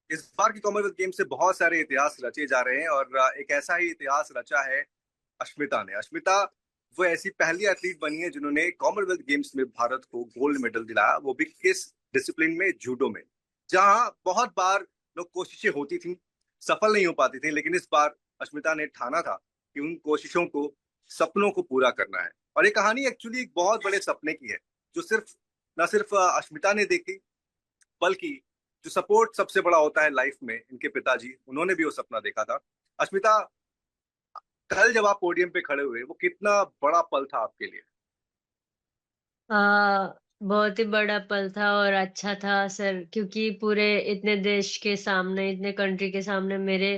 इस बार की Commonwealth game से बहुत सारे इतिहास रचे जा रहे हैं और एक ऐसा ही इतिहास रचा है अश्मिता ने। अश्मिता वो ऐसी पहली एथलीट बनी है जिन्होंने कॉमनवेल्थ गेम्स में भारत को गोल्ड मेडल दिलाया, वो भी किस डिसिप्लिन में, जूडो में। जहां बहुत बार लोग कोशिशें होती थी, सफल नहीं हो पाती थी, लेकिन इस बार अश्मिता ने ठाना था कि उन कोशिशों को, सपनों को पूरा करना है। और ये कहानी एक्चुअली एक बहुत बड़े सपने की है, जो सिर्फ न सिर्फ अश्मिता ने देखी, बल्कि जो सपोर्ट सबसे बड़ा होता है लाइफ में, इनके पिताजी, उन्होंने भी वो सपना देखा था। अश्मिता, कल जब आप पोडियम पे खड़े हुए, वो कितना बड़ा पल था आपके लिए? बहुत ही बड़ा पल था और अच्छा था सर, क्योंकि पूरे इतने देश के सामने, इतने कंट्री के सामने मेरे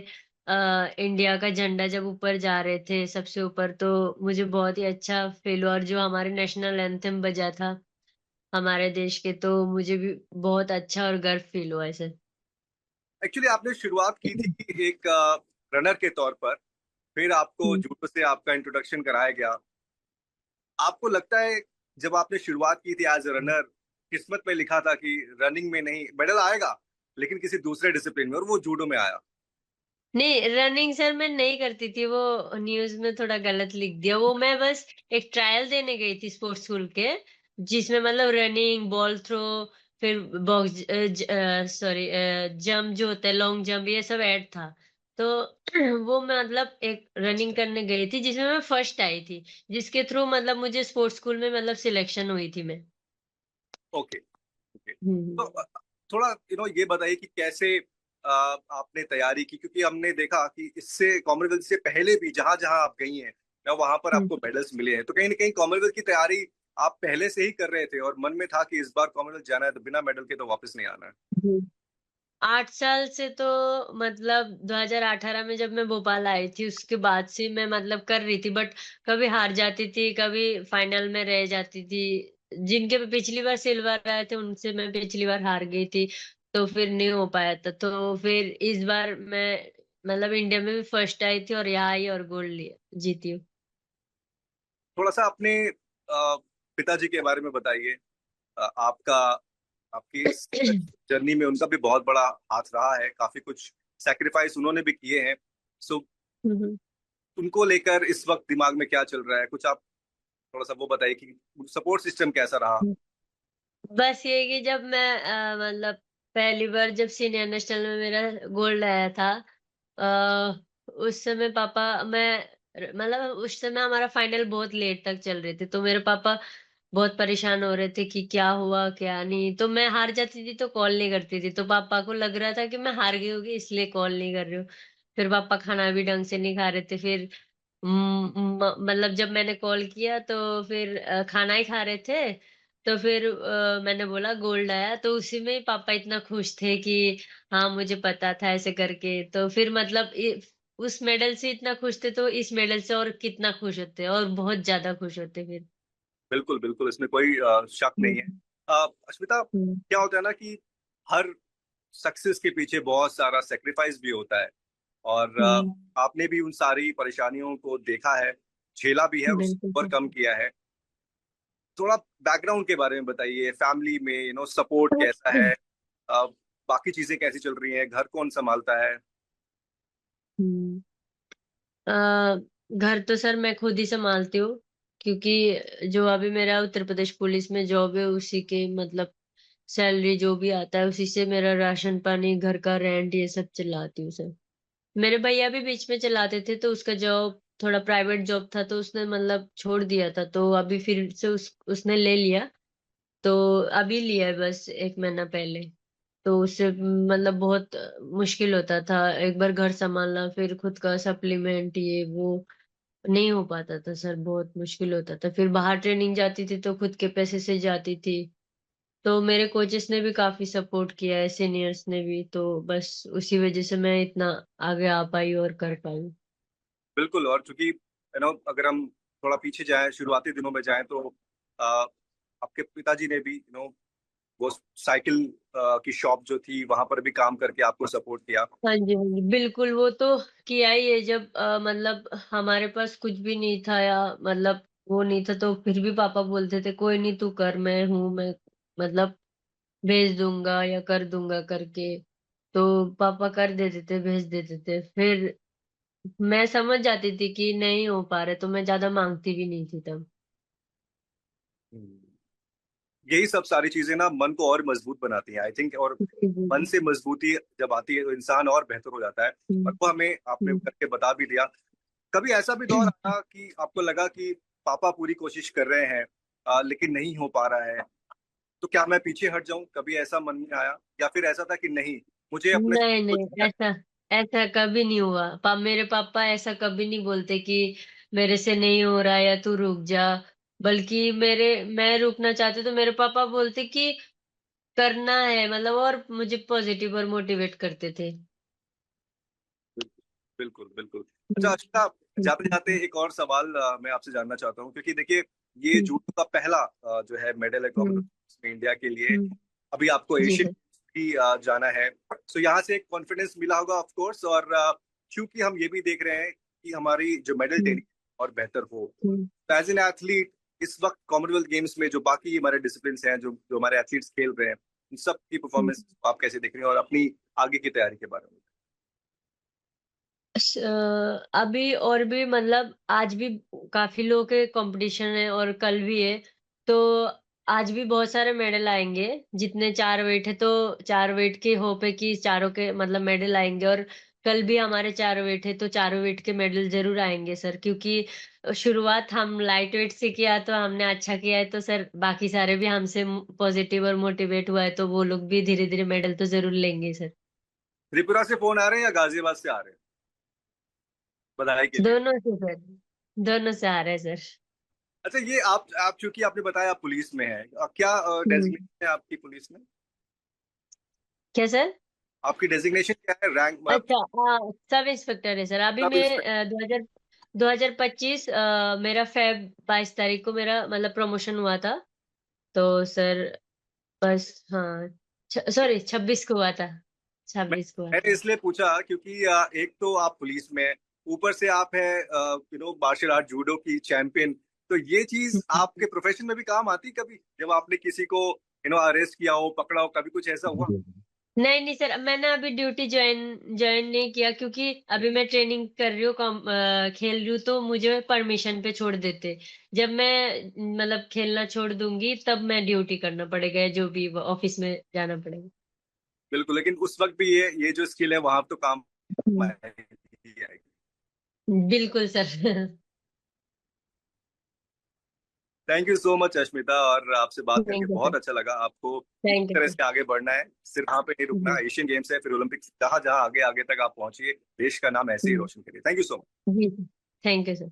इंडिया का झंडा जब ऊपर जा रहे थे सबसे ऊपर, तो मुझे बहुत ही अच्छा फील हुआ। और जो हमारे नेशनल एंथम बजा था हमारे देश के, तो मुझे भी बहुत अच्छा और गर्व फील हुआ है सर। एक्चुअली आपने शुरुआत की थी एक रनर के तौर पर, फिर आपको हुँ। जूडो से आपका इंट्रोडक्शन कराया गया। आपको लगता है जब आपने शुरुआत की थी एज ए रनर, किस्मत में लिखा था कि रनिंग में नहीं मेडल आएगा, लेकिन किसी दूसरे डिसिप्लिन में, और वो जूडो में आया? नहीं, रनिंग सर मैं नहीं करती थी, वो न्यूज़ में थोड़ा गलत लिख दिया। वो मैं बस एक ट्रायल देने गई थी स्पोर्ट्स स्कूल के, जिसमें मतलब रनिंग, बॉल थ्रो, फिर जंप जो होता है, लॉन्ग जंप, ये सब ऐड था। तो वो मैं मतलब एक रनिंग करने गई थी, जिसमें मैं फर्स्ट आई थी, जिसके थ्रू मतलब मुझे स्पोर्ट्स स्कूल में मतलब सिलेक्शन हुई थी मैं। Okay, okay. हुँ, तो हुँ। थोड़ा ये बताइए कि कैसे आपने तैयारी की, क्योंकि हमने देखा कि इससे कॉमनवेल्थ से पहले भी जहां जहां आप गई हैं ना, वहां पर हुँ, आपको मेडल्स मिले हैं। तो कहीं ना कहीं कॉमनवेल्थ की तैयारी आप पहले से ही कर रहे थे और मन में था कि इस बार कॉमनवेल्थ जाना है तो बिना मेडल के तो वापस नहीं आना है? हुँ। 8 साल से तो मतलब 2018 में जब मैं भोपाल आई थी, उसके बाद से मैं मतलब कर रही थी, बट कभी हार जाती थी, कभी फाइनल में रह जाती थी। जिनके भी पिछली बार सिल्वर आए थे, उनसे मैं पिछली बार हार गई थी, तो फिर नहीं हो पाया था। तो फिर इस बार मैं मतलब इंडिया में भी फर्स्ट आई थी और यहाँ आई और गोल्ड लिया जीती हूँ। थोड़ा सा अपने पिताजी के बारे में बताइए। आपका, आपकी इस जर्नी में उनका भी बहुत बड़ा हाथ रहा है, काफी कुछ सैक्रिफाइस उन्होंने भी किए हैं। सो हुँ, हुँ। उनको लेकर इस वक्त दिमाग में क्या चल रहा है, कुछ आप थोड़ा सा वो बताइए कि सपोर्ट सिस्टम कैसा रहा? बस ये कि जब मैं मतलब पहली बार जब सीनियर नेशनल में मेरा गोल्ड आया था, उस समय पापा मैं मतलब उस समय हमारा फाइनल बहुत लेट तक चल रहे थे, तो मेरे पापा बहुत परेशान हो रहे थे कि क्या हुआ, क्या नहीं। तो मैं हार जाती थी तो कॉल नहीं करती थी, तो पापा को लग रहा था कि मैं हार गई होगी इसलिए कॉल नहीं कर रही हूँ। फिर पापा खाना भी ढंग से नहीं खा रहे थे। फिर मतलब जब मैंने कॉल किया तो फिर खाना ही खा रहे थे, तो फिर मैंने बोला गोल्ड आया, तो उसी में ही पापा इतना खुश थे कि हाँ, मुझे पता था ऐसे करके। तो फिर मतलब उस मेडल से इतना खुश थे, तो इस मेडल से और कितना खुश होते और बहुत ज़्यादा खुश होते फिर। बिल्कुल बिल्कुल, इसमें कोई शक नहीं है। हुँ, अश्मिता, हुँ, क्या होता है ना कि हर सक्सेस के पीछे बहुत सारा सेक्रीफाइस भी होता है, और हुँ, आपने भी उन सारी परेशानियों को देखा है, झेला भी है, उससे बिल्कुल सर। ओवरकम किया है। थोड़ा बैकग्राउंड के बारे में बताइए, फैमिली में सपोर्ट कैसा है? अ, बाकी चीजें कैसी चल रही हैं, घर कौन संभालता है? हुँ। अ, घर तो सर मैं खुद ही सँभालती हूँ, क्योंकि जो अभी मेरा उत्तर प्रदेश पुलिस में जॉब है, उसी के मतलब सैलरी जो भी आता है, उसी से मेरा राशन-पानी, घर का रेंट ये सब चलाती हूँ सर। मेरे भैया भी बीच में चलाते थे, तो उसका जॉब थोड़ा प्राइवेट जॉब था, तो उसने मतलब छोड़ दिया था, तो अभी फिर से उसने ले लिया। तो अभी लिया है बस 1 महीना पहले। तो उससे मतलब बहुत मुश्किल होता था, एक बार घर सँभालना, फिर खुद का सप्लीमेंट ये वो, नहीं हो पाता था सर, बहुत मुश्किल होता था। फिर बाहर ट्रेनिंग जाती थी, तो खुद के पैसे से जाती थी। तो मेरे कोचेस ने भी काफ़ी सपोर्ट किया है, सीनियर्स ने भी, तो बस उसी वज़ह से मैं इतना आगे आ पाई और कर पाई। बिल्कुल। और चूंकि अगर हम थोड़ा पीछे जाएं, शुरुआती दिनों में जाएं, तो अ, आपके पिताजी ने भी वो साइकिल की शॉप जो थी वहां पर भी काम करके आपको सपोर्ट किया। हाँ जी, हाँ जी। बिल्कुल, वो तो किया ही है। जब मतलब हमारे पास कुछ भी नहीं था या मतलब वो नहीं था, तो फिर भी पापा बोलते थे, "कोई नहीं, तू कर, मैं हूँ, मैं मतलब भेज दूँगा या कर दूँगा" करके। तो पापा कर देते थे, भेज देते थे। फिर मैं समझ जाती थी कि नहीं हो पा रहा, तो मैं ज़्यादा माँगती भी नहीं थी तब। हम्म। यही सब सारी चीजें ना मन को और मजबूत बनाती हैं आई थिंक। और जी, जी, मन जी। से मजबूती जब आती है तो इंसान और बेहतर हो जाता है। और हुँ, वो हमें आपने हुँ। करके बता भी दिया। कभी ऐसा भी दौर आया कि आपको लगा कि पापा पूरी कोशिश कर रहे हैं लेकिन नहीं हो पा रहा है, तो क्या मैं पीछे हट जाऊं? कभी ऐसा मन में आया, या फिर ऐसा था कि नहीं, मुझे अपने नहीं, को नहीं, जीना है? ऐसा ऐसा कभी नहीं हुआ। मेरे पापा ऐसा कभी नहीं बोलते कि मेरे से नहीं हो रहा या तू रुक जा। बल्कि मैं रुकना चाहती तो मेरे पापा बोलते कि करना है, मतलब, और मुझे पॉजिटिव और मोटिवेट करते थे। बिल्कुल बिल्कुल। अच्छा हुँ, अशिता, हुँ, जाते जाते हुँ, एक और सवाल मैं आपसे जानना चाहता हूँ, क्योंकि देखिए ये हुँ, जूडो का पहला जो है मेडल है हुँ, कॉमनवेल्थ में इंडिया के लिए। हुँ। अभी आपको जी एशियन सर। भी जाना है। सो यहाँ से एक कॉन्फिडेंस मिला होगा ऑफ कोर्स। और क्योंकि हम ये भी देख रहे हैं कि हमारी जो मेडल हुँ, टेनी और बेहतर हो, हुँ, तो एज एन एथलीट इस वक्त कॉमनवेल्थ गेम्स में जो बाकी हमारे डिसिप्लिन हैं, जो जो हमारे एथलीट्स खेल रहे हैं, उन सब की हुँ। परफॉर्मेंस आप कैसे देख रहे हैं, और अपनी आगे की तैयारी के बारे में? अभी और भी, मतलब आज भी काफ़ी लोगों के कॉम्पिटिशन है और कल भी है। तो आज भी बहुत सारे मेडल आएँगे। जितने 4 वेट है तो 4 वेट के होप है कि चारों के मतलब मेडल आएँगे। और कल भी हमारे 4 वेट है तो चारों वेट के मेडल ज़रूर आएँगे सर, क्योंकि शुरुआत हम लाइट वेट से किया तो हमने अच्छा किया है, तो सर बाकी सारे भी हमसे पॉज़िटिव और मोटिवेट हुआ है, तो वो लोग भी धीरे-धीरे मेडल तो ज़रूर लेंगे सर। त्रिपुरा से फोन आ रहे हैं या गाजियाबाद से आ रहे हैं बधाई के लिए? दोनों से सर, दोनों से आ रहे हैं सर। अच्छा, ये आप चूंकि आपने बताया आप पुलिस में हैं, क्या हुँ। डेजिग्नेशन है आपकी पुलिस में? क्या सर? आपकी डेजिग्नेशन क्या है, रैंक मतलब? अच्छा, हाँ, सब इंस्पेक्टर है सर। अभी सब मैं इंस्पेक्टर? 2025 मेरा फ़ेब 22 तारीख को मेरा मतलब प्रमोशन हुआ था। तो सर बस हाँ, सॉरी 26 को हुआ था, मैं 26 को हुआ मैंने था। इसलिए पूछा क्योंकि एक तो आप पुलिस में हैं, ऊपर से आप है मार्शल आर्ट जूडो की चैंपियन। तो ये चीज हुँ, हुँ। आपके प्रोफेशन में भी काम आती कभी, जब आपने किसी को अरेस्ट किया हो, पकड़ा हो, कभी कुछ ऐसा हुआ? नहीं, नहीं सर, मैंने अभी ड्यूटी जॉइन जॉइन नहीं किया, क्योंकि अभी मैं ट्रेनिंग कर रही हूँ, खेल रही हूँ, तो मुझे परमिशन पे छोड़ देते। जब मैं मतलब खेलना छोड़ दूँगी तब मैं ड्यूटी करना पड़ेगा, या जो भी ऑफ़िस में जाना पड़ेगा। बिल्कुल, लेकिन उस वक्त भी ये जो स्किल है वहां तो काम हुँ। आएगी आएगी। बिल्कुल sir. Thank you so much Ashmita, और आपसे बात करके थैंक यू बहुत सर, अच्छा लगा। आपको इसी थैंक यू तरह सर। से आगे बढ़ना है, सिर्फ यहाँ पे नहीं रुकना। जी, एशियन गेम्स है, फिर ओलंपिक्स, जहां जहां आगे आगे तक आप पहुंचिए, देश का नाम ऐसे ही हुँ, रोशन करिए। Thank you so much. जी, थैंक यू सर।